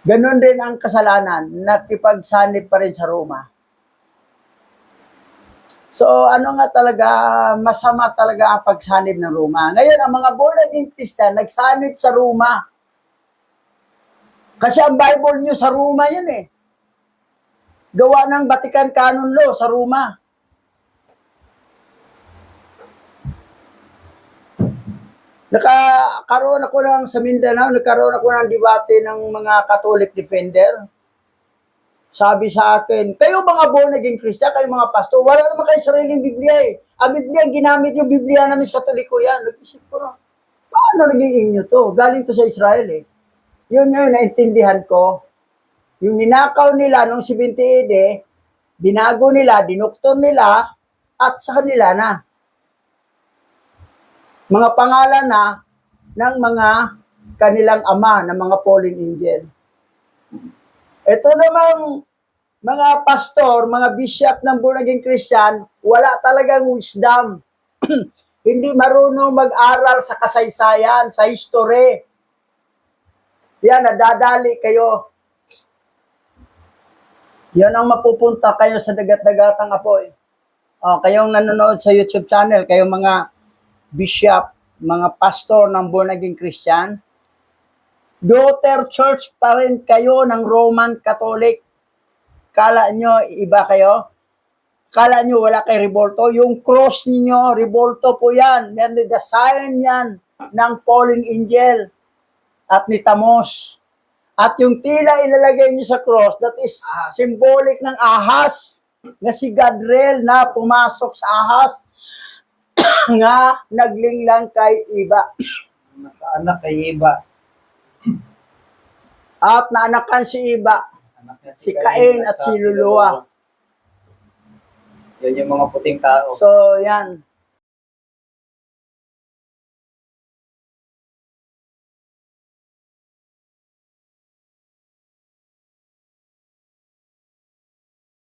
Ganon din ang kasalanan, nakipagsanib pa rin sa Roma. So, ano nga talaga, masama talaga ang pagsanib ng Roma. Ngayon, ang mga born-again Christian, nagsanib sa Roma. Kasi ang Bible nyo sa Roma yun eh. Gawa ng Vatican Canon Law sa Roma. Nagkaroon ako sa Mindanao, nagkaroon ako ng debate ng mga Catholic defender. Sabi sa akin, kayo mga born-again Christian, kayo mga pastor, wala naman kayo sariling Biblia eh. Ang Biblia, ang ginamit yung Biblia namin sa Katoliko yan. Nag-isip ko na, paano naging inyo to? Galing to sa Israel eh. Yun na naintindihan ko. Yung ninakaw nila nung 70 AD, binago nila, dinuktor nila, at sa kanila na. Mga pangalan na ng mga kanilang ama, ng mga fallen angel. Ito namang mga pastor, mga bishop ng born-again Christian, wala talagang wisdom. Hindi marunong mag-aral sa kasaysayan, sa history. Yan, nadadali kayo. Yan ang mapupunta kayo sa dagat-dagatang apoy. Kayong nanonood sa YouTube channel, kayong mga bishop, mga pastor ng born-again Christian, daughter church pa rin kayo ng Roman Catholic. Kala nyo iba kayo? Kala nyo wala kay revolto? Yung cross niyo, revolto po yan. Yan, the sign yan ng fallen angel at ni Tamos. At yung tila ilalagay niyo sa cross, that is symbolic ng ahas na si Gadriel na pumasok sa ahas nga naglinglang kay Iba. Anak kay Iba. At naanakan si Iba, si Cain at si Luluwa. Yan yung mga puting tao. So, yan.